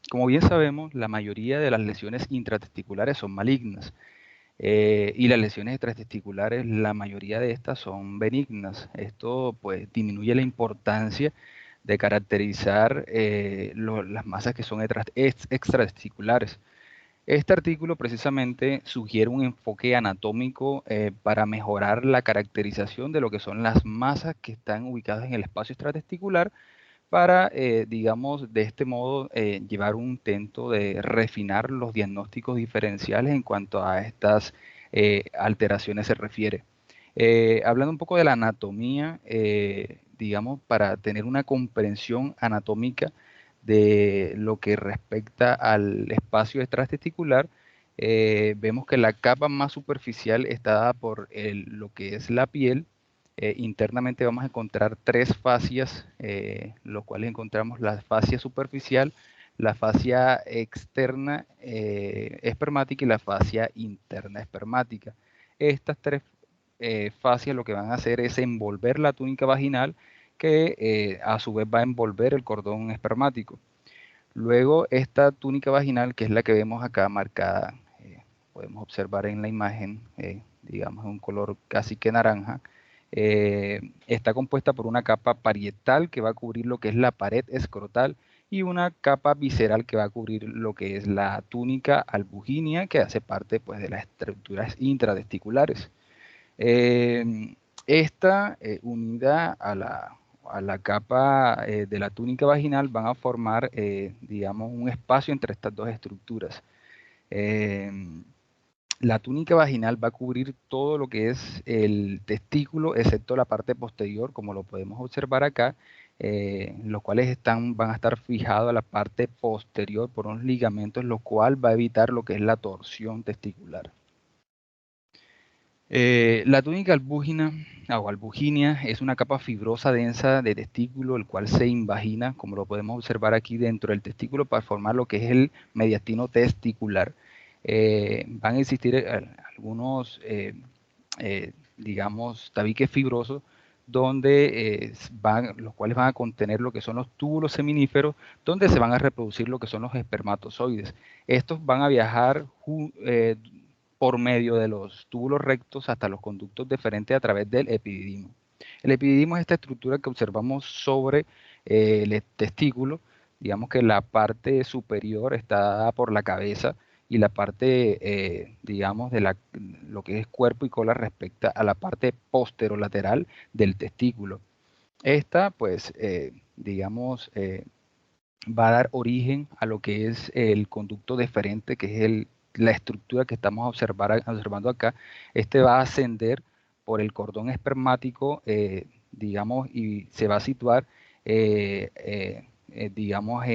Como bien sabemos, la mayoría de las lesiones intratesticulares son malignas y las lesiones extratesticulares, la mayoría de estas son benignas. Esto pues disminuye la importancia de caracterizar las masas que son extratesticulares. Este artículo precisamente sugiere un enfoque anatómico para mejorar la caracterización de lo que son las masas que están ubicadas en el espacio extratesticular para, digamos, de este modo llevar un intento de refinar los diagnósticos diferenciales en cuanto a estas alteraciones se refiere. Hablando un poco de la anatomía, digamos, para tener una comprensión anatómica de lo que respecta al espacio extratesticular, vemos que la capa más superficial está dada por lo que es la piel. Internamente vamos a encontrar tres fascias, los cuales encontramos la fascia superficial, la fascia externa espermática y la fascia interna espermática. Estas tres fascias lo que van a hacer es envolver la túnica vaginal que a su vez va a envolver el cordón espermático. Luego esta túnica vaginal, que es la que vemos acá marcada, podemos observar en la imagen, digamos, un color casi que naranja, está compuesta por una capa parietal que va a cubrir lo que es la pared escrotal y una capa visceral que va a cubrir lo que es la túnica albuginea, que hace parte pues, de las estructuras intratesticulares. Esta unida a la capa de la túnica vaginal van a formar, digamos, un espacio entre estas dos estructuras. La túnica vaginal va a cubrir todo lo que es el testículo, excepto la parte posterior, como lo podemos observar acá, los cuales van a estar fijados a la parte posterior por unos ligamentos, lo cual va a evitar lo que es la torsión testicular. La túnica albúgina o albuginea es una capa fibrosa densa de testículo, el cual se invagina, como lo podemos observar aquí dentro del testículo, para formar lo que es el mediastino testicular. Van a existir algunos, digamos, tabiques fibrosos donde los cuales van a contener lo que son los túbulos seminíferos, donde se van a reproducir lo que son los espermatozoides. Estos van a viajar por medio de los túbulos rectos hasta los conductos deferentes a través del epididimo. El epididimo es esta estructura que observamos sobre el testículo. Digamos que la parte superior está dada por la cabeza y la parte, digamos, lo que es cuerpo y cola respecta a la parte posterolateral del testículo. Esta, pues, digamos, va a dar origen a lo que es el conducto deferente, que es la estructura que estamos observando acá. Este va a ascender por el cordón espermático, digamos, y se va a situar, digamos,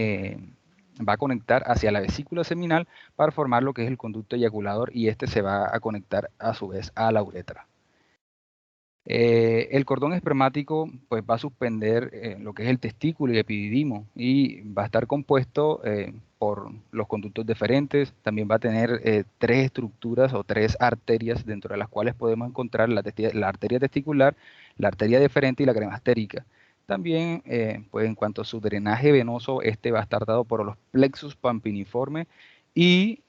va a conectar hacia la vesícula seminal para formar lo que es el conducto eyaculador y este se va a conectar a su vez a la uretra. El cordón espermático pues, va a suspender lo que es el testículo y el epididimo y va a estar compuesto por los conductos deferentes. También va a tener tres estructuras o tres arterias dentro de las cuales podemos encontrar la arteria testicular, la arteria deferente y la cremastérica. También, pues en cuanto a su drenaje venoso, este va a estar dado por los plexus pampiniforme y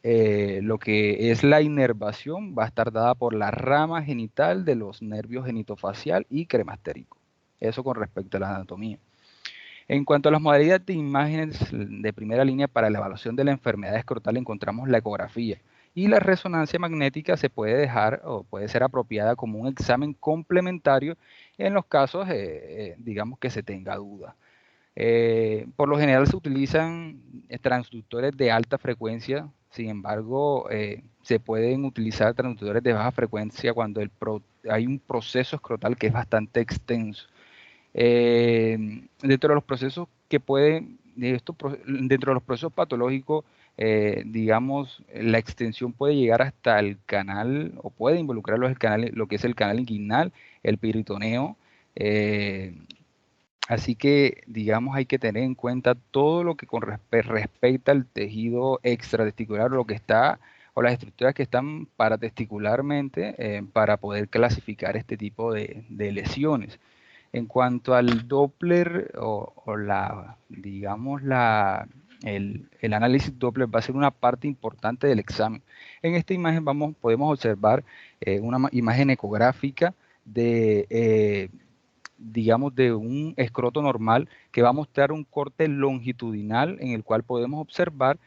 lo que es la inervación va a estar dada por la rama genital de los nervios genitofacial y cremastérico. Eso con respecto a la anatomía. En cuanto a las modalidades de imágenes de primera línea para la evaluación de la enfermedad escrotal, encontramos la ecografía. Y la resonancia magnética se puede dejar o puede ser apropiada como un examen complementario en los casos, digamos, que se tenga duda. Por lo general se utilizan transductores de alta frecuencia, sin embargo, se pueden utilizar transductores de baja frecuencia cuando hay un proceso escrotal que es bastante extenso. Dentro de los procesos dentro de los procesos patológicos, digamos, la extensión puede llegar hasta el canal, o puede involucrar lo que es el canal inguinal, el peritoneo. eh, Así que, digamos, hay que tener en cuenta todo lo que respecta al tejido extratesticular, lo que está, o las estructuras que están paratesticularmente, para poder clasificar este tipo de lesiones. En cuanto al Doppler digamos, el análisis Doppler va a ser una parte importante del examen. En esta imagen podemos observar una imagen ecográfica de, digamos, de un escroto normal que va a mostrar un corte longitudinal en el cual podemos observar,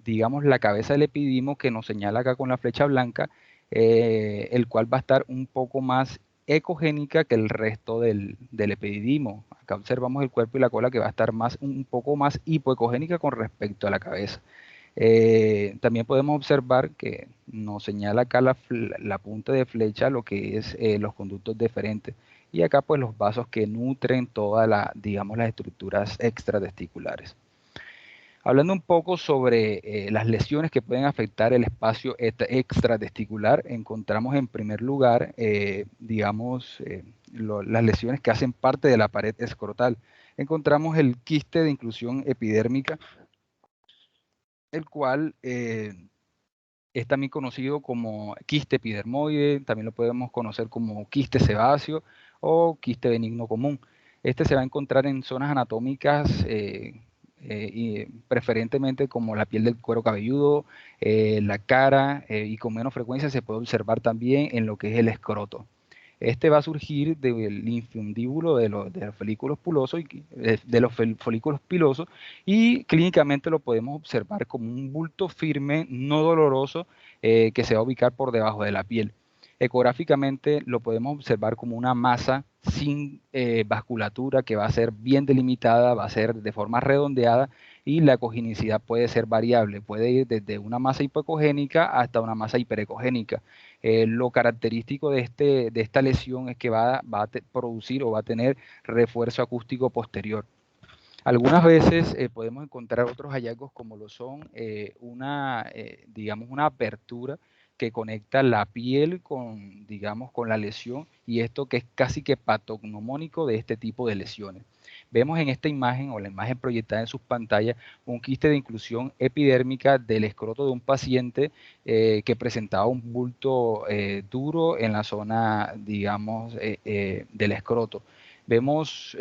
digamos, la cabeza del epidimo que nos señala acá con la flecha blanca, el cual va a estar un poco más ecogénica que el resto del epididimo. Acá observamos el cuerpo y la cola que va a estar un poco más hipoecogénica con respecto a la cabeza. También podemos observar que nos señala acá la punta de flecha lo que es los conductos deferentes y acá pues los vasos que nutren todas digamos, las estructuras extratesticulares. Hablando un poco sobre las lesiones que pueden afectar el espacio extratesticular, encontramos en primer lugar, digamos, las lesiones que hacen parte de la pared escrotal. Encontramos el quiste de inclusión epidérmica, el cual es también conocido como quiste epidermoide, también lo podemos conocer como quiste sebáceo o quiste benigno común. Este se va a encontrar en zonas anatómicas y preferentemente como la piel del cuero cabelludo, la cara y con menos frecuencia se puede observar también en lo que es el escroto. Este va a surgir del infundíbulo de los folículos pulosos de los folículos pilosos y clínicamente lo podemos observar como un bulto firme, no doloroso, que se va a ubicar por debajo de la piel. Ecográficamente lo podemos observar como una masa sin vasculatura que va a ser bien delimitada, va a ser de forma redondeada y la ecogenicidad puede ser variable, puede ir desde una masa hipoecogénica hasta una masa hiperecogénica. Lo característico de esta lesión es que va a producir o va a tener refuerzo acústico posterior. Algunas veces podemos encontrar otros hallazgos como lo son digamos, una apertura que conecta la piel con, digamos, con la lesión y esto que es casi que patognomónico de este tipo de lesiones. Vemos en esta imagen o la imagen proyectada en sus pantallas un quiste de inclusión epidérmica del escroto de un paciente que presentaba un bulto duro en la zona, digamos, del escroto. Vemos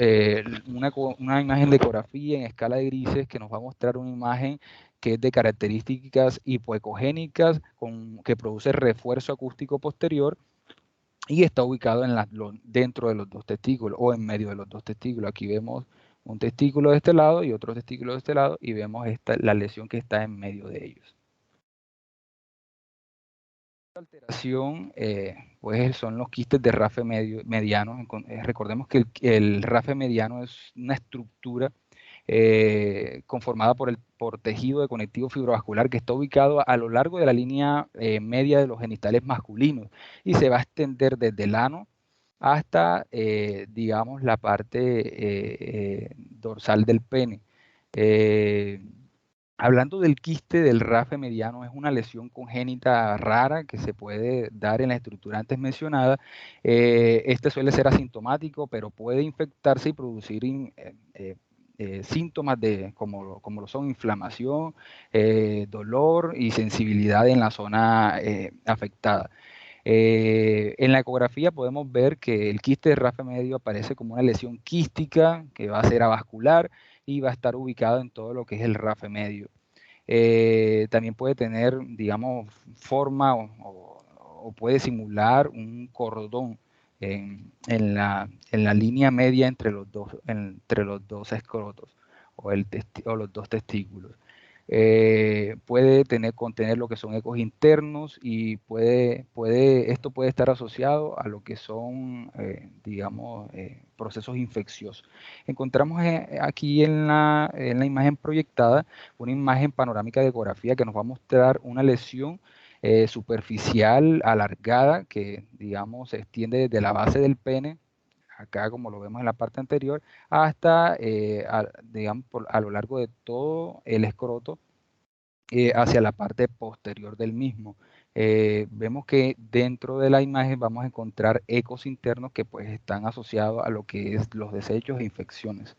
una imagen de ecografía en escala de grises que nos va a mostrar una imagen que es de características hipoecogénicas que produce refuerzo acústico posterior y está ubicado dentro de los dos testículos o en medio de los dos testículos. Aquí vemos un testículo de este lado y otro testículo de este lado y vemos la lesión que está en medio de ellos. Alteración, pues son los quistes de rafe mediano. Recordemos que el rafe mediano es una estructura conformada por tejido de conectivo fibrovascular que está ubicado a lo largo de la línea media de los genitales masculinos y se va a extender desde el ano hasta, digamos, la parte dorsal del pene. Hablando del quiste del rafe mediano, es una lesión congénita rara que se puede dar en la estructura antes mencionada. Este suele ser asintomático, pero puede infectarse y producir síntomas como lo son inflamación, dolor y sensibilidad en la zona afectada. En la ecografía podemos ver que el quiste de rafe medio aparece como una lesión quística que va a ser avascular y va a estar ubicado en todo lo que es el rafe medio. También puede tener, digamos, forma o puede simular un cordón en la línea media entre los dos escrotos o los dos testículos. Puede contener lo que son ecos internos y esto puede estar asociado a lo que son, digamos, procesos infecciosos. Encontramos aquí en la imagen proyectada una imagen panorámica de ecografía que nos va a mostrar una lesión superficial alargada que, digamos, se extiende desde la base del pene, acá como lo vemos en la parte anterior, hasta, digamos, a lo largo de todo el escroto hacia la parte posterior del mismo. Vemos que dentro de la imagen vamos a encontrar ecos internos que pues están asociados a lo que es los desechos e infecciones.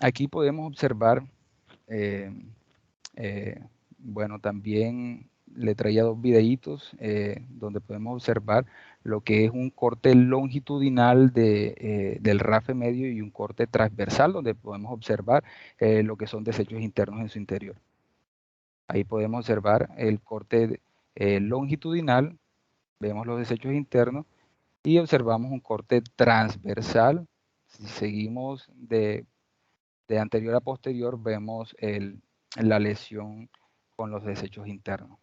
Aquí podemos observar, eh, bueno, también le traía dos videitos donde podemos observar lo que es un corte longitudinal del RAFE medio y un corte transversal, donde podemos observar lo que son desechos internos en su interior. Ahí podemos observar el corte longitudinal, vemos los desechos internos y observamos un corte transversal. Si seguimos de anterior a posterior, vemos la lesión con los desechos internos.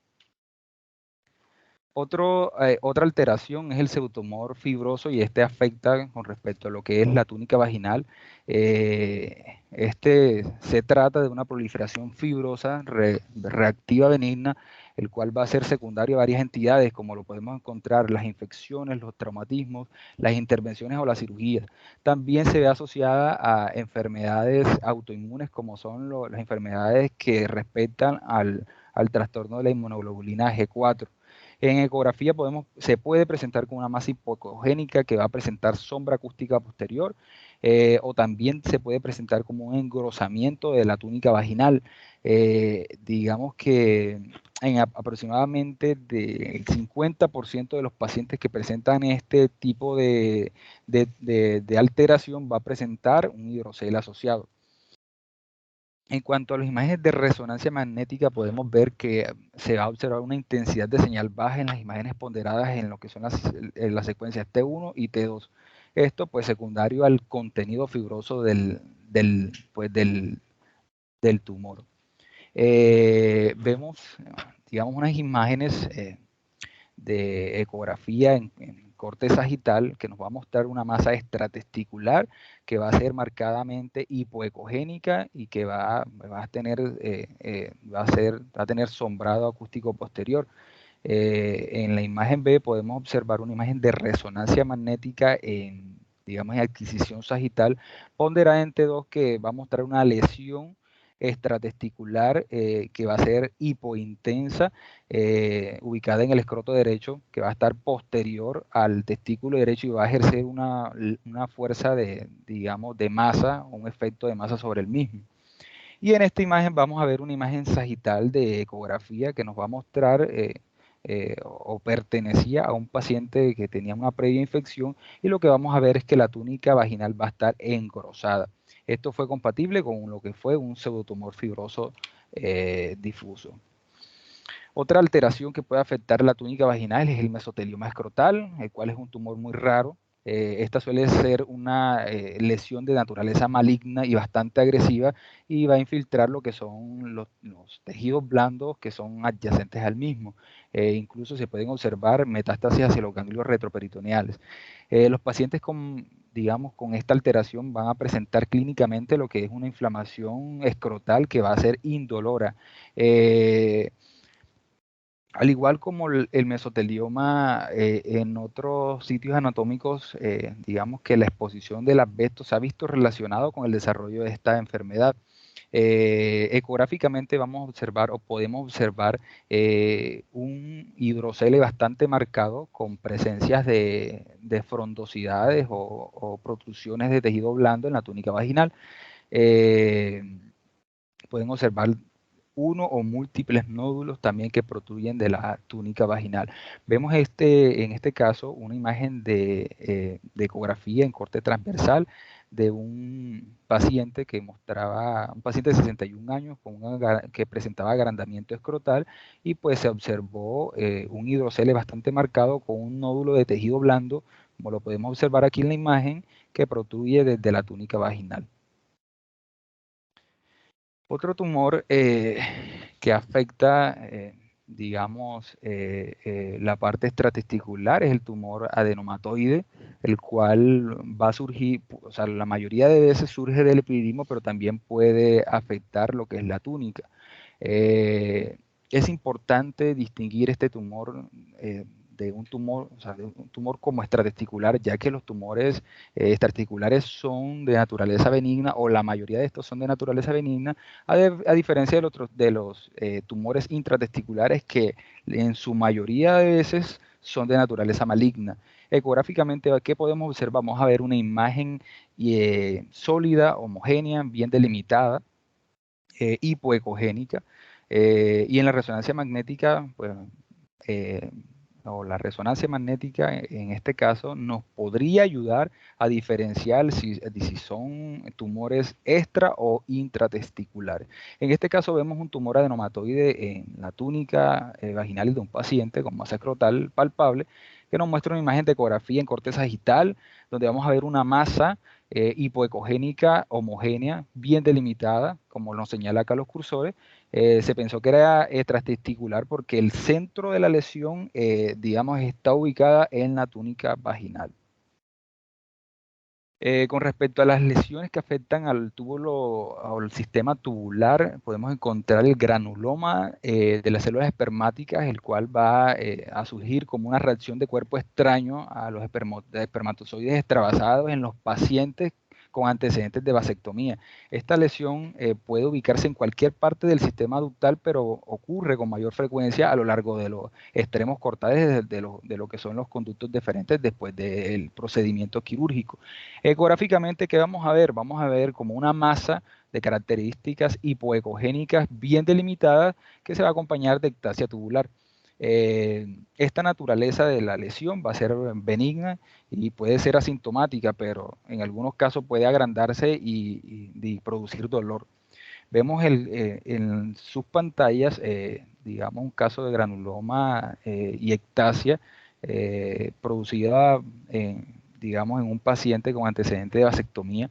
Otra alteración es el pseudotumor fibroso y este afecta con respecto a lo que es la túnica vaginal. Se trata de una proliferación fibrosa reactiva benigna, el cual va a ser secundario a varias entidades, como lo podemos encontrar las infecciones, los traumatismos, las intervenciones o la cirugía. También se ve asociada a enfermedades autoinmunes, como son las enfermedades que respetan al trastorno de la inmunoglobulina G4. En ecografía se puede presentar con una masa hipocogénica que va a presentar sombra acústica posterior, o también se puede presentar como un engrosamiento de la túnica vaginal. Digamos que en aproximadamente del 50% de los pacientes que presentan este tipo de alteración va a presentar un hidrocele asociado. En cuanto a las imágenes de resonancia magnética, podemos ver que se va a observar una intensidad de señal baja en las imágenes ponderadas en lo que son las secuencias T1 y T2. Esto pues secundario al contenido fibroso del tumor. Vemos, digamos, unas imágenes de ecografía en corte sagital que nos va a mostrar una masa extratesticular que va a ser marcadamente hipoecogénica y que va a tener sombrado acústico posterior. En la imagen B podemos observar una imagen de resonancia magnética en adquisición sagital ponderada en T2 que va a mostrar una lesión extratesticular que va a ser hipointensa, ubicada en el escroto derecho, que va a estar posterior al testículo derecho y va a ejercer una fuerza de masa, un efecto de masa sobre el mismo. Y en esta imagen vamos a ver una imagen sagital de ecografía que nos va a mostrar o pertenecía a un paciente que tenía una previa infección, y lo que vamos a ver es que la túnica vaginal va a estar engrosada. Esto fue compatible con lo que fue un pseudotumor fibroso difuso. Otra alteración que puede afectar la túnica vaginal es el mesotelioma escrotal, el cual es un tumor muy raro. Esta suele ser una lesión de naturaleza maligna y bastante agresiva, y va a infiltrar lo que son los tejidos blandos que son adyacentes al mismo. Incluso se pueden observar metástasis hacia los ganglios retroperitoneales. Los pacientes con esta alteración van a presentar clínicamente lo que es una inflamación escrotal que va a ser indolora. Al igual como el mesotelioma, en otros sitios anatómicos, digamos que la exposición del asbesto se ha visto relacionado con el desarrollo de esta enfermedad. Ecográficamente vamos a observar o podemos observar un hidrocele bastante marcado con presencias de frondosidades o protrusiones de tejido blando en la túnica vaginal. Pueden observar uno o múltiples nódulos también que protruyen de la túnica vaginal. Vemos en este caso una imagen de ecografía en corte transversal de un paciente un paciente de 61 años que presentaba agrandamiento escrotal, y pues se observó un hidrocele bastante marcado con un nódulo de tejido blando, como lo podemos observar aquí en la imagen, que protruye desde la túnica vaginal. Otro tumor que afecta, la parte extratesticular es el tumor adenomatoide, el cual va a surgir, o sea, la mayoría de veces surge del epididimo, pero también puede afectar lo que es la túnica. Es importante distinguir este tumor de un tumor, o sea, de un tumor como extratesticular, ya que los tumores extratesticulares son de naturaleza benigna, o la mayoría de estos son de naturaleza benigna, a diferencia de los tumores intratesticulares, que en su mayoría de veces son de naturaleza maligna. Ecográficamente, ¿qué podemos observar? Vamos a ver una imagen sólida, homogénea, bien delimitada, hipoecogénica, y en la resonancia magnética, pues, o la resonancia magnética en este caso nos podría ayudar a diferenciar si son tumores extra o intratesticulares. En este caso vemos un tumor adenomatoide en la túnica vaginal de un paciente con masa escrotal palpable que nos muestra una imagen de ecografía en corte sagital donde vamos a ver una masa hipoecogénica homogénea bien delimitada, como nos señala acá los cursores. Se pensó que era extratesticular porque el centro de la lesión, digamos, está ubicada en la túnica vaginal. Con respecto a las lesiones que afectan al túbulo, al sistema tubular, podemos encontrar el granuloma de las células espermáticas, el cual va a surgir como una reacción de cuerpo extraño a los espermatozoides extravasados en los pacientes con antecedentes de vasectomía. Esta lesión puede ubicarse en cualquier parte del sistema ductal, pero ocurre con mayor frecuencia a lo largo de los extremos cortales de lo que son los conductos deferentes después del procedimiento quirúrgico. Ecográficamente, ¿qué vamos a ver? Vamos a ver como una masa de características hipoecogénicas bien delimitadas que se va a acompañar de ectasia tubular. Esta naturaleza de la lesión va a ser benigna y puede ser asintomática, pero en algunos casos puede agrandarse y producir dolor. Vemos en sus pantallas, digamos, un caso de granuloma y ectasia producida, digamos, en un paciente con antecedente de vasectomía.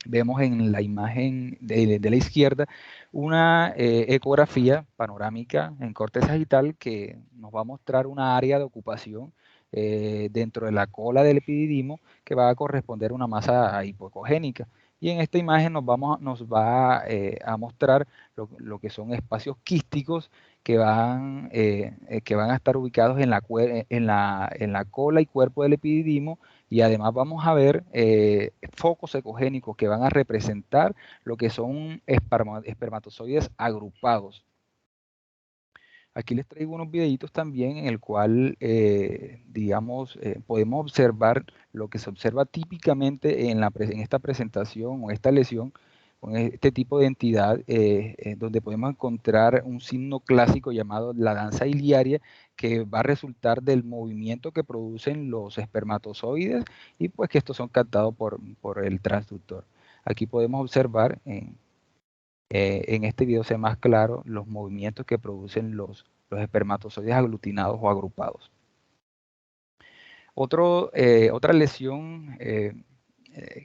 Vemos en la imagen de la izquierda una ecografía panorámica en corte sagital que nos va a mostrar una área de ocupación dentro de la cola del epididimo que va a corresponder a una masa hipoecogénica. Y en esta imagen nos va a mostrar lo que son espacios quísticos que van a estar ubicados en la cola y cuerpo del epididimo, y además vamos a ver focos ecogénicos que van a representar lo que son espermatozoides agrupados. Aquí les traigo unos videitos también en el cual, digamos, podemos observar lo que se observa típicamente en esta presentación o esta lesión, con este tipo de entidad, donde podemos encontrar un signo clásico llamado la danza iliaria, que va a resultar del movimiento que producen los espermatozoides y pues que estos son captados por el transductor. Aquí podemos observar en este video sea más claro los movimientos que producen los espermatozoides aglutinados o agrupados. Otra lesión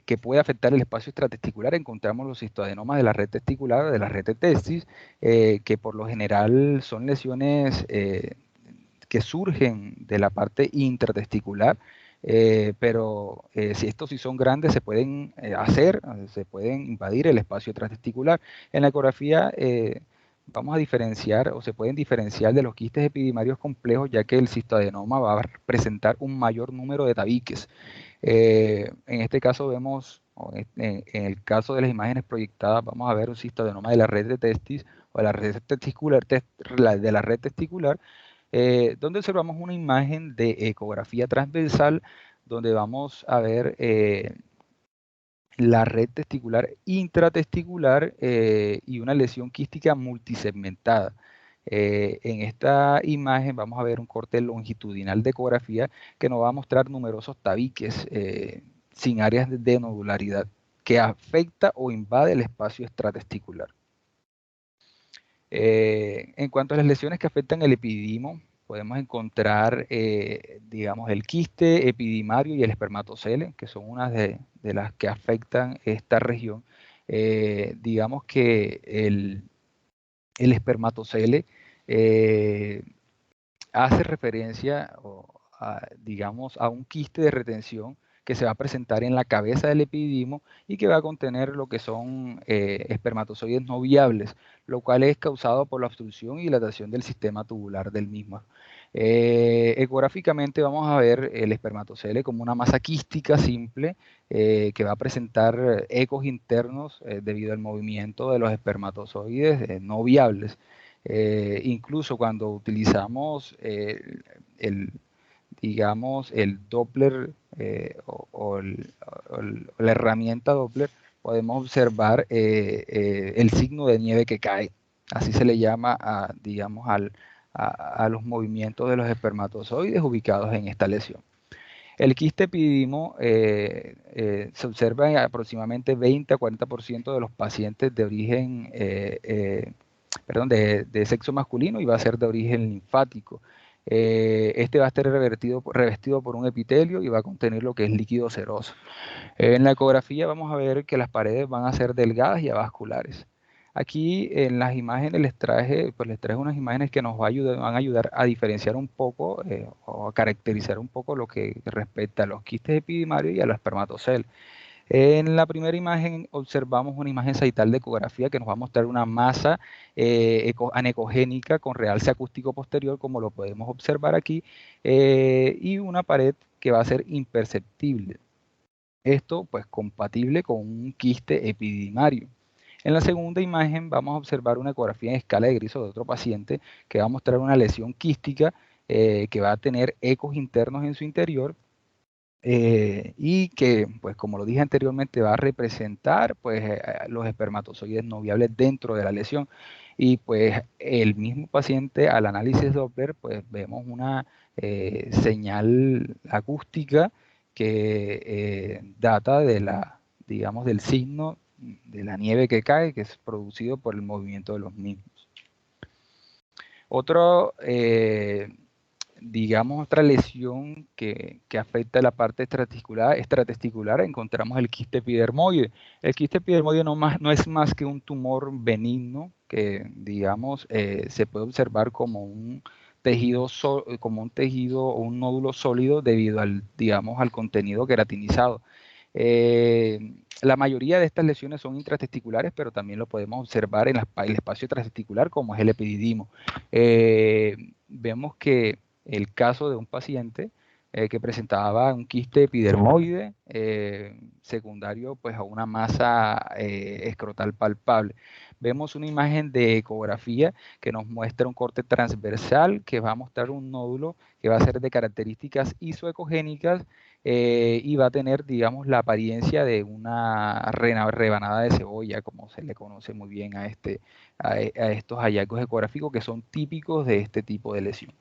que puede afectar el espacio extratesticular, encontramos los cistoadenomas de la red testicular, de la red de testis, que por lo general son lesiones que surgen de la parte intratesticular, pero si estos sí son grandes, se pueden se pueden invadir el espacio transtesticular. En la ecografía vamos a diferenciar o se pueden diferenciar de los quistes epidimarios complejos, ya que el cistoadenoma va a presentar un mayor número de tabiques. En este caso vemos, en el caso de las imágenes proyectadas, vamos a ver un cistoadenoma de la red de testis o de la red testicular, de la red testicular, donde observamos una imagen de ecografía transversal, donde vamos a ver la red testicular intratesticular y una lesión quística multisegmentada. En esta imagen vamos a ver un corte longitudinal de ecografía que nos va a mostrar numerosos tabiques sin áreas de nodularidad que afecta o invade el espacio extratesticular. En cuanto a las lesiones que afectan el epididimo, podemos encontrar, digamos, el quiste epidimario y el espermatocele, que son unas de las que afectan esta región. Digamos que el espermatocele hace referencia, digamos, a un quiste de retención que se va a presentar en la cabeza del epididimo y que va a contener lo que son espermatozoides no viables, lo cual es causado por la obstrucción y dilatación del sistema tubular del mismo. Ecográficamente vamos a ver el espermatocele como una masa quística simple que va a presentar ecos internos debido al movimiento de los espermatozoides no viables. Incluso cuando utilizamos digamos, el Doppler o la herramienta Doppler, podemos observar el signo de nieve que cae. Así se le llama, digamos, a los movimientos de los espermatozoides ubicados en esta lesión. El quiste epididimo se observa en aproximadamente 20 a 40% de los pacientes de origen, de sexo masculino, y va a ser de origen linfático. Este va a estar revestido por un epitelio y va a contener lo que es líquido seroso. En la ecografía vamos a ver que las paredes van a ser delgadas y avasculares. Aquí en las imágenes les traje unas imágenes que nos van a ayudar a diferenciar un poco o a caracterizar un poco lo que respecta a los quistes epidimarios y a los espermatoceles. En la primera imagen observamos una imagen saital de ecografía que nos va a mostrar una masa anecogénica con realce acústico posterior, como lo podemos observar aquí, y una pared que va a ser imperceptible. Esto pues compatible con un quiste epididimario. En la segunda imagen vamos a observar una ecografía en escala de Griso de otro paciente que va a mostrar una lesión quística que va a tener ecos internos en su interior y que, pues como lo dije anteriormente, va a representar pues los espermatozoides no viables dentro de la lesión. Y pues el mismo paciente al análisis Doppler pues vemos una señal acústica que data de digamos, del signo de la nieve que cae, que es producido por el movimiento de los mismos. Digamos, otra lesión que afecta la parte extratesticular, encontramos el quiste epidermoide. El quiste epidermoide no es más que un tumor benigno que, digamos, se puede observar como un tejido o un nódulo sólido debido digamos, al contenido queratinizado. La mayoría de estas lesiones son intratesticulares, pero también lo podemos observar en el espacio trastesticular, como es el epididimo. Vemos que el caso de un paciente que presentaba un quiste epidermoide secundario pues, a una masa escrotal palpable. Vemos una imagen de ecografía que nos muestra un corte transversal que va a mostrar un nódulo que va a ser de características isoecogénicas y va a tener, digamos, la apariencia de una rebanada de cebolla, como se le conoce muy bien a estos hallazgos ecográficos que son típicos de este tipo de lesión.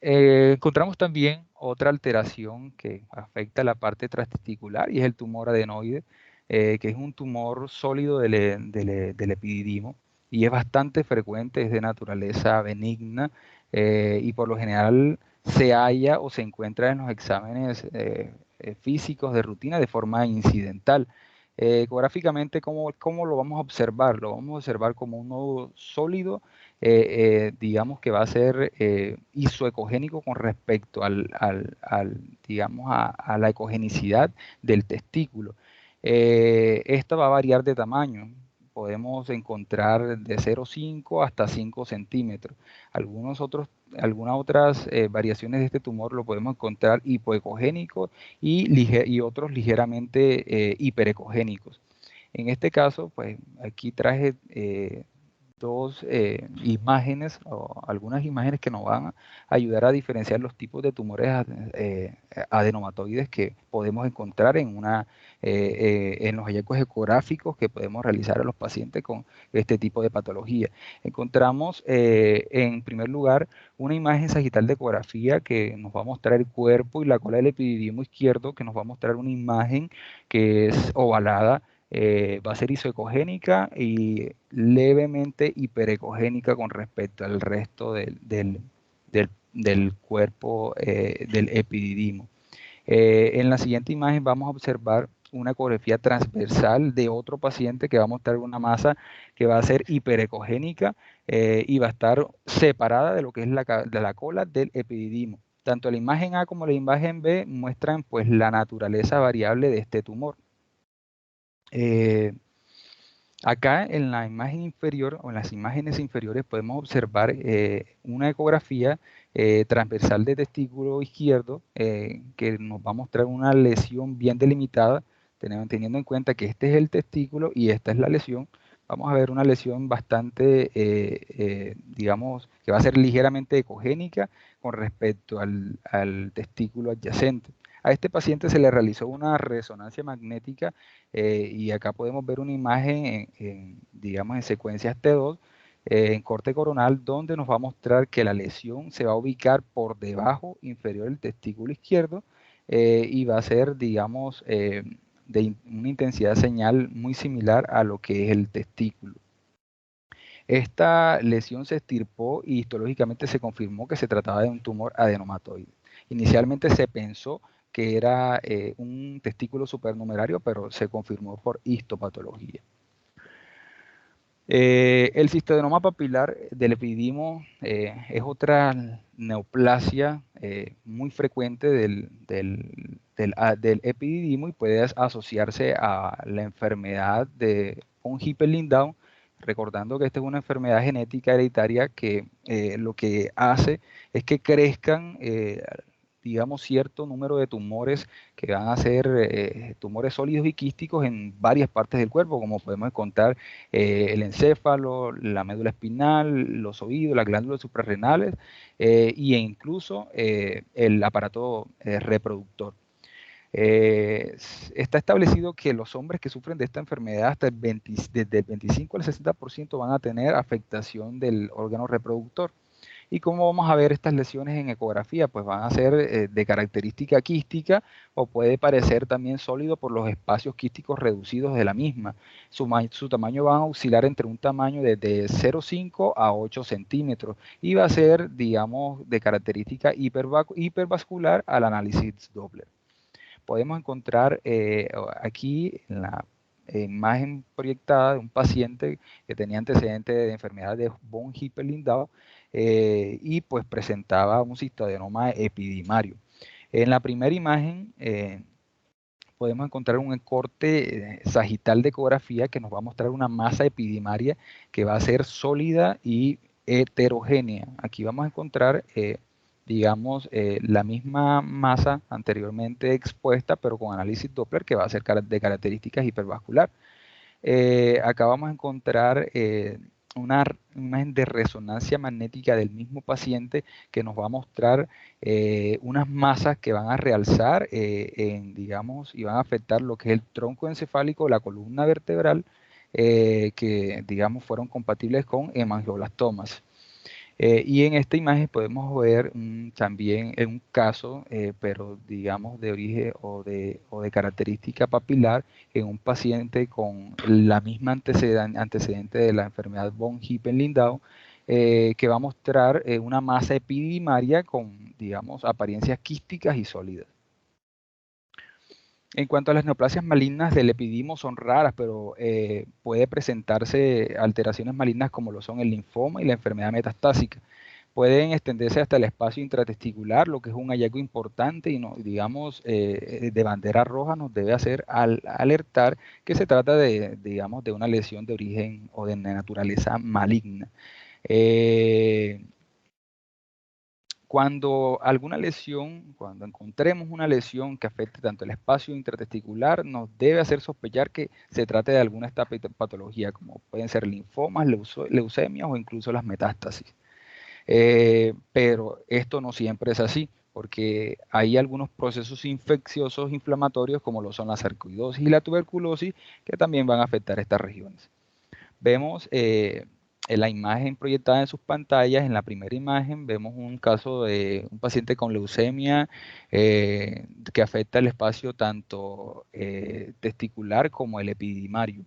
Encontramos también otra alteración que afecta la parte transtesticular y es el tumor adenoide, que es un tumor sólido del epididimo y es bastante frecuente, es de naturaleza benigna y por lo general se halla o se encuentra en los exámenes físicos de rutina de forma incidental. Ecográficamente, ¿cómo lo vamos a observar? Lo vamos a observar como un nodo sólido, digamos que va a ser isoecogénico con respecto digamos, a la ecogenicidad del testículo. Esta va a variar de tamaño. Podemos encontrar de 0,5 hasta 5 centímetros. Algunas otras variaciones de este tumor lo podemos encontrar hipoecogénico y otros ligeramente hiperecogénicos. En este caso, pues aquí traje dos imágenes o algunas imágenes que nos van a ayudar a diferenciar los tipos de tumores adenomatoides que podemos encontrar en los hallazgos ecográficos que podemos realizar a los pacientes con este tipo de patología. Encontramos en primer lugar una imagen sagital de ecografía que nos va a mostrar el cuerpo y la cola del epididimo izquierdo, que nos va a mostrar una imagen que es ovalada, va a ser isoecogénica y levemente hiperecogénica con respecto al resto del cuerpo del epididimo. En la siguiente imagen vamos a observar una ecografía transversal de otro paciente que va a mostrar una masa que va a ser hiperecogénica y va a estar separada de lo que es de la cola del epididimo. Tanto la imagen A como la imagen B muestran pues la naturaleza variable de este tumor. Acá en la imagen inferior o en las imágenes inferiores podemos observar una ecografía transversal de testículo izquierdo que nos va a mostrar una lesión bien delimitada, teniendo en cuenta que este es el testículo y esta es la lesión. Vamos a ver una lesión bastante, digamos, que va a ser ligeramente ecogénica con respecto al testículo adyacente. A este paciente se le realizó una resonancia magnética y acá podemos ver una imagen, digamos, en secuencias T2 en corte coronal, donde nos va a mostrar que la lesión se va a ubicar por debajo inferior del testículo izquierdo y va a ser, digamos, una intensidad señal muy similar a lo que es el testículo. Esta lesión se extirpó y histológicamente se confirmó que se trataba de un tumor adenomatoide. Inicialmente se pensó que era un testículo supernumerario, pero se confirmó por histopatología. El cistoadenoma papilar del epididimo es otra neoplasia muy frecuente del epididimo y puede asociarse a la enfermedad de von Hippel-Lindau, recordando que esta es una enfermedad genética hereditaria que lo que hace es que crezcan digamos, cierto número de tumores que van a ser tumores sólidos y quísticos en varias partes del cuerpo, como podemos encontrar el encéfalo, la médula espinal, los oídos, las glándulas suprarrenales e incluso el aparato reproductor. Está establecido que los hombres que sufren de esta enfermedad desde el 25 al 60% van a tener afectación del órgano reproductor. ¿Y cómo vamos a ver estas lesiones en ecografía? Pues van a ser de característica quística o puede parecer también sólido por los espacios quísticos reducidos de la misma. Su tamaño va a oscilar entre un tamaño de 0,5 a 8 centímetros y va a ser, digamos, de característica hipervascular al análisis Doppler. Podemos encontrar aquí en la imagen proyectada de un paciente que tenía antecedentes de enfermedad de von Hippel-Lindau y pues presentaba un cistoadenoma epidimario. En la primera imagen podemos encontrar un corte sagital de ecografía que nos va a mostrar una masa epidimaria que va a ser sólida y heterogénea. Aquí vamos a encontrar digamos, la misma masa anteriormente expuesta, pero con análisis Doppler que va a ser de características hipervascular. Acá vamos a encontrar una imagen de resonancia magnética del mismo paciente que nos va a mostrar unas masas que van a realzar, digamos, y van a afectar lo que es el tronco encefálico, la columna vertebral, que, digamos, fueron compatibles con hemangioblastomas. Y en esta imagen podemos ver también en un caso, pero digamos de origen o de característica papilar, en un paciente con la misma antecedente de la enfermedad von Hippel-Lindau, que va a mostrar una masa epidimaria con, digamos, apariencias quísticas y sólidas. En cuanto a las neoplasias malignas del epididimo son raras, pero puede presentarse alteraciones malignas como lo son el linfoma y la enfermedad metastásica. Pueden extenderse hasta el espacio intratesticular, lo que es un hallazgo importante y, digamos, de bandera roja nos debe hacer alertar que se trata de, digamos, de una lesión de origen o de naturaleza maligna. Cuando encontremos una lesión que afecte tanto el espacio intratesticular, nos debe hacer sospechar que se trate de alguna esta patología, como pueden ser linfomas, leucemias o incluso las metástasis. Pero esto no siempre es así, porque hay algunos procesos infecciosos inflamatorios, como lo son la sarcoidosis y la tuberculosis, que también van a afectar estas regiones. Vemos en la imagen proyectada en sus pantallas, en la primera imagen vemos un caso de un paciente con leucemia que afecta el espacio tanto testicular como el epidimario.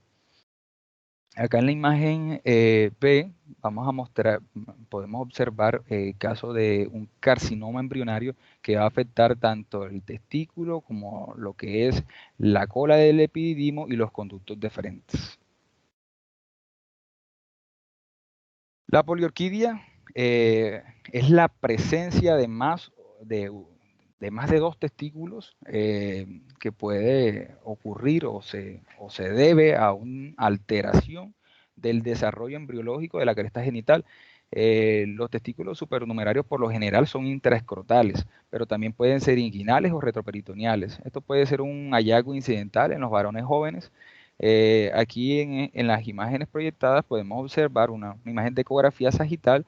Acá en la imagen B vamos a mostrar, podemos observar el caso de un carcinoma embrionario que va a afectar tanto el testículo como lo que es la cola del epididimo y los conductos deferentes. La poliorquidia es la presencia de más de dos testículos que puede ocurrir o se debe a una alteración del desarrollo embriológico de la cresta genital. Los testículos supernumerarios por lo general son intraescrotales, pero también pueden ser inguinales o retroperitoneales. Esto puede ser un hallazgo incidental en los varones jóvenes. Aquí en las imágenes proyectadas podemos observar una imagen de ecografía sagital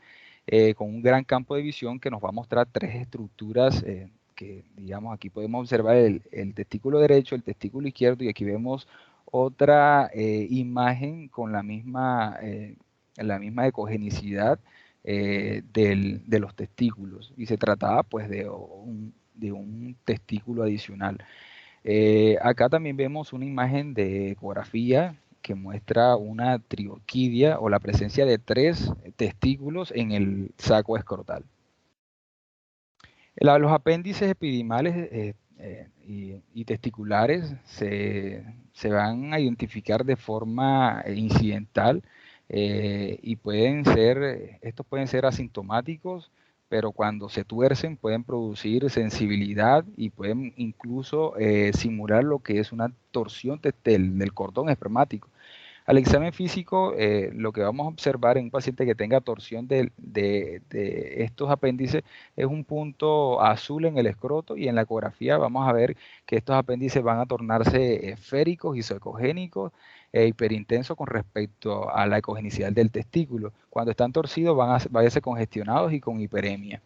con un gran campo de visión que nos va a mostrar tres estructuras que, digamos, aquí podemos observar el testículo derecho, el testículo izquierdo y aquí vemos otra imagen con la misma la misma ecogenicidad de los testículos, y se trataba pues de un testículo adicional. Acá también vemos una imagen de ecografía que muestra una trioquidia o la presencia de 3 testículos en el saco escrotal. Los apéndices epidimales y testiculares se van a identificar de forma incidental, y estos pueden ser asintomáticos, pero cuando se tuercen pueden producir sensibilidad y pueden incluso simular lo que es una torsión del cordón espermático. Al examen físico, lo que vamos a observar en un paciente que tenga torsión de estos apéndices es un punto azul en el escroto, y en la ecografía vamos a ver que estos apéndices van a tornarse esféricos, isocogénicos e hiperintensos con respecto a la ecogenicidad del testículo. Cuando están torcidos van a verse congestionados y con hiperemia.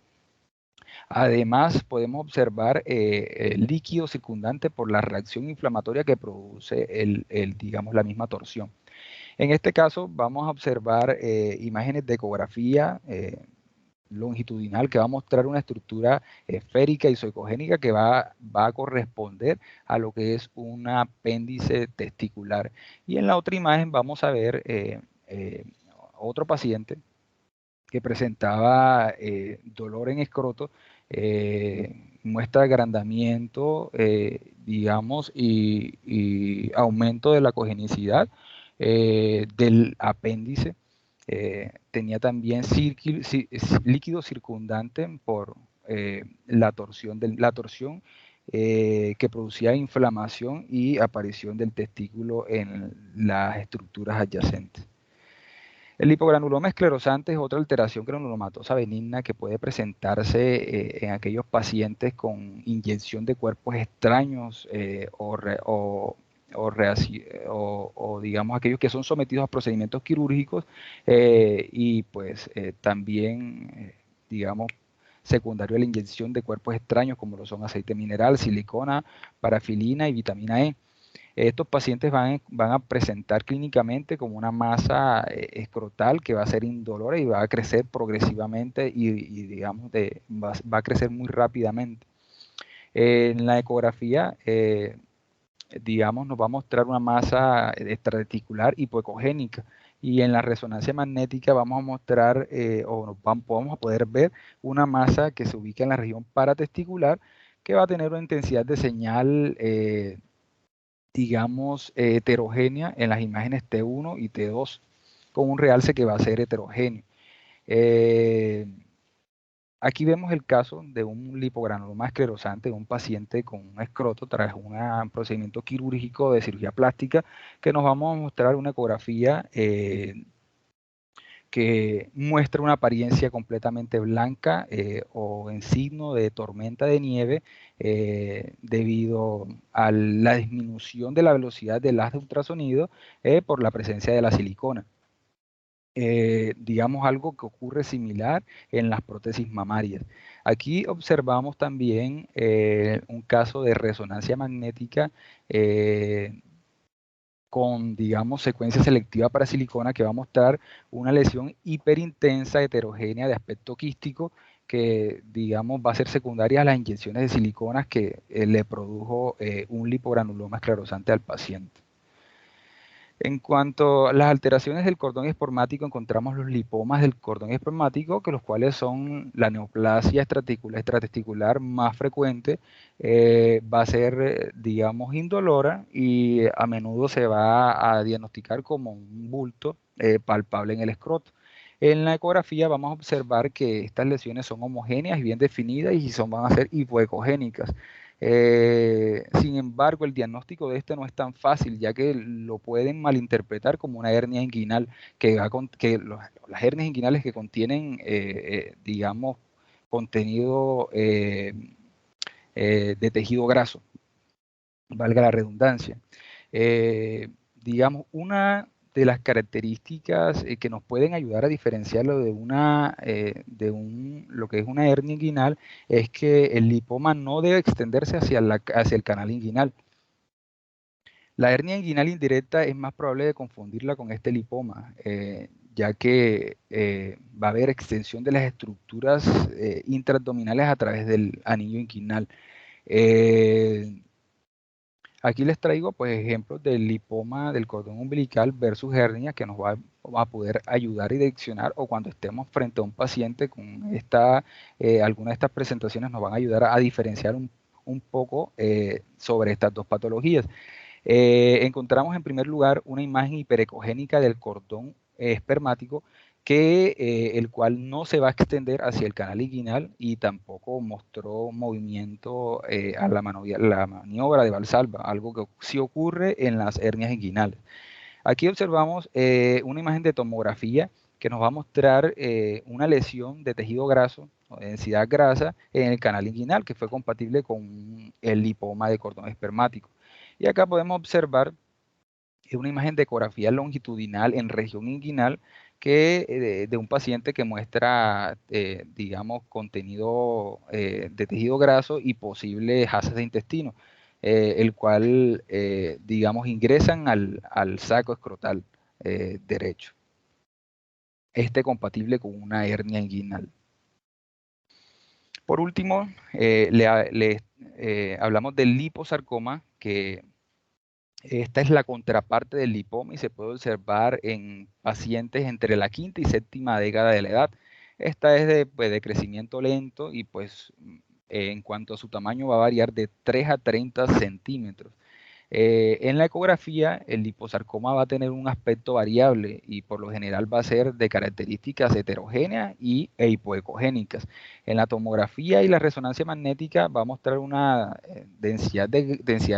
Además, podemos observar el líquido circundante por la reacción inflamatoria que produce digamos, la misma torsión. En este caso vamos a observar imágenes de ecografía longitudinal que va a mostrar una estructura esférica isocogénica que va a corresponder a lo que es un apéndice testicular. Y en la otra imagen vamos a ver otro paciente que presentaba dolor en escroto, muestra agrandamiento, digamos, y aumento de la cogenicidad del apéndice. Tenía también líquido circundante por la torsión, que producía inflamación y aparición del testículo en las estructuras adyacentes. El hipogranuloma esclerosante es otra alteración granulomatosa benigna que puede presentarse en aquellos pacientes con inyección de cuerpos extraños, o digamos aquellos que son sometidos a procedimientos quirúrgicos, y pues también digamos secundario a la inyección de cuerpos extraños como lo son aceite mineral, silicona, parafilina y vitamina E. Estos pacientes van a presentar clínicamente como una masa escrotal que va a ser indolora y va a crecer progresivamente y digamos, va a crecer muy rápidamente. En la ecografía, digamos, nos va a mostrar una masa extrareticular hipoecogénica, y en la resonancia magnética vamos a mostrar, vamos a poder ver una masa que se ubica en la región paratesticular, que va a tener una intensidad de señal digamos, heterogénea en las imágenes T1 y T2, con un realce que va a ser heterogéneo. Aquí vemos el caso de un lipogranuloma esclerosante de un paciente con un escroto tras un procedimiento quirúrgico de cirugía plástica, que nos vamos a mostrar una ecografía que muestra una apariencia completamente blanca, o en signo de tormenta de nieve, debido a la disminución de la velocidad del haz de ultrasonido por la presencia de la silicona. Digamos algo que ocurre similar en las prótesis mamarias. Aquí observamos también un caso de resonancia magnética con, digamos, secuencia selectiva para silicona, que va a mostrar una lesión hiperintensa, heterogénea, de aspecto quístico, que, digamos, va a ser secundaria a las inyecciones de siliconas que le produjo un lipogranuloma esclerosante al paciente. En cuanto a las alteraciones del cordón espermático, encontramos los lipomas del cordón espermático, que los cuales son la neoplasia extratesticular más frecuente, va a ser, digamos, indolora, y a menudo se va a diagnosticar como un bulto palpable en el escroto. En la ecografía vamos a observar que estas lesiones son homogéneas y bien definidas y van a ser hipoecogénicas. Sin embargo, el diagnóstico de este no es tan fácil, ya que lo pueden malinterpretar como una hernia inguinal, las hernias inguinales que contienen, digamos, contenido de tejido graso, valga la redundancia. Digamos, una de las características que nos pueden ayudar a diferenciarlo de lo que es una hernia inguinal, es que el lipoma no debe extenderse hacia el canal inguinal. La hernia inguinal indirecta es más probable de confundirla con este lipoma, ya que va a haber extensión de las estructuras intraabdominales a través del anillo inguinal. Aquí les traigo pues ejemplos del lipoma del cordón umbilical versus hernia que nos va a poder ayudar y direccionar, o cuando estemos frente a un paciente con alguna de estas presentaciones nos van a ayudar a diferenciar un poco sobre estas dos patologías. Encontramos en primer lugar una imagen hiperecogénica del cordón espermático, el cual no se va a extender hacia el canal inguinal y tampoco mostró movimiento a la maniobra de Valsalva, algo que sí ocurre en las hernias inguinales. Aquí observamos una imagen de tomografía que nos va a mostrar una lesión de tejido graso o de densidad grasa en el canal inguinal, que fue compatible con el lipoma de cordón espermático. Y acá podemos observar una imagen de ecografía longitudinal en región inguinal de un paciente que muestra, digamos, contenido de tejido graso y posibles haces de intestino, el cual, digamos, ingresan al saco escrotal derecho. Compatible con una hernia inguinal. Por último, hablamos del liposarcoma, que esta es la contraparte del lipoma y se puede observar en pacientes entre la quinta y séptima década de la edad. Esta es de crecimiento lento y pues en cuanto a su tamaño va a variar de 3 a 30 centímetros. En la ecografía, el liposarcoma va a tener un aspecto variable y por lo general va a ser de características heterogéneas e hipoecogénicas. En la tomografía y la resonancia magnética va a mostrar una densidad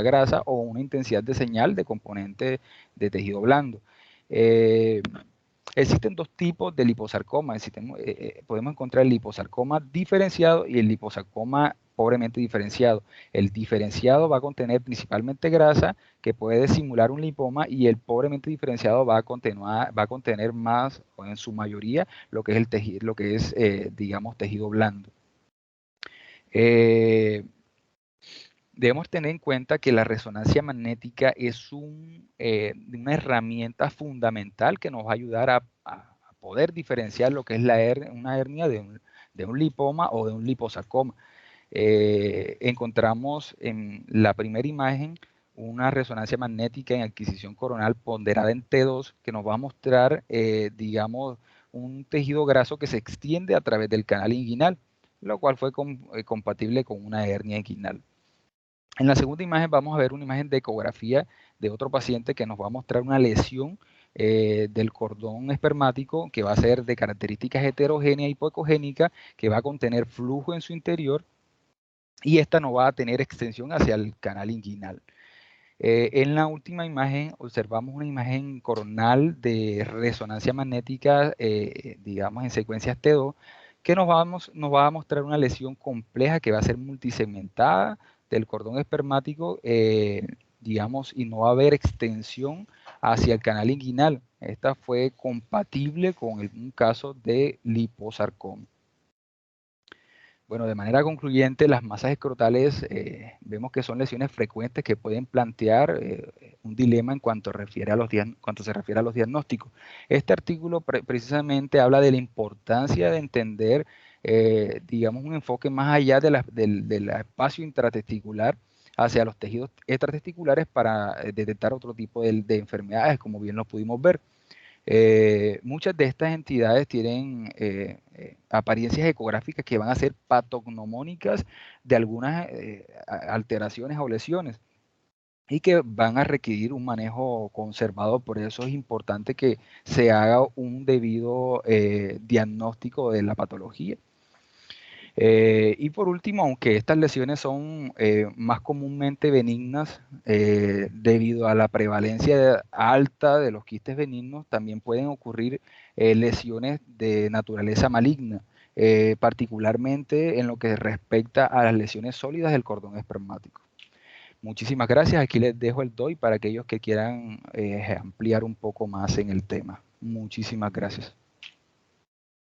grasa o una intensidad de señal de componente de tejido blando. Existen dos tipos de liposarcoma. Podemos encontrar el liposarcoma diferenciado y el liposarcoma pobremente diferenciado. El diferenciado va a contener principalmente grasa que puede simular un lipoma, y el pobremente diferenciado va a contener más, o en su mayoría, lo que es digamos, tejido blando. Debemos tener en cuenta que la resonancia magnética es una herramienta fundamental que nos va a ayudar a poder diferenciar lo que es una hernia de un lipoma o de un liposarcoma. Encontramos en la primera imagen una resonancia magnética en adquisición coronal ponderada en T2 que nos va a mostrar, digamos, un tejido graso que se extiende a través del canal inguinal, lo cual fue compatible con una hernia inguinal. En la segunda imagen vamos a ver una imagen de ecografía de otro paciente que nos va a mostrar una lesión del cordón espermático que va a ser de características heterogéneas y hipoecogénicas, que va a contener flujo en su interior, y esta no va a tener extensión hacia el canal inguinal. En la última imagen observamos una imagen coronal de resonancia magnética, digamos en secuencias T2, que nos va a mostrar una lesión compleja que va a ser multisegmentada del cordón espermático, digamos, y no va a haber extensión hacia el canal inguinal. Esta fue compatible con un caso de liposarcoma. Bueno, de manera concluyente, las masas escrotales vemos que son lesiones frecuentes que pueden plantear un dilema en cuanto se refiere a los diagnósticos. Este artículo precisamente habla de la importancia de entender, digamos, un enfoque más allá del espacio intratesticular hacia los tejidos extratesticulares para detectar otro tipo de enfermedades, como bien lo pudimos ver. Muchas de estas entidades tienen apariencias ecográficas que van a ser patognomónicas de algunas alteraciones o lesiones, y que van a requerir un manejo conservador. Por eso es importante que se haga un debido diagnóstico de la patología. Y por último, aunque estas lesiones son más comúnmente benignas debido a la prevalencia alta de los quistes benignos, también pueden ocurrir lesiones de naturaleza maligna, particularmente en lo que respecta a las lesiones sólidas del cordón espermático. Muchísimas gracias. Aquí les dejo el DOI para aquellos que quieran ampliar un poco más en el tema. Muchísimas gracias.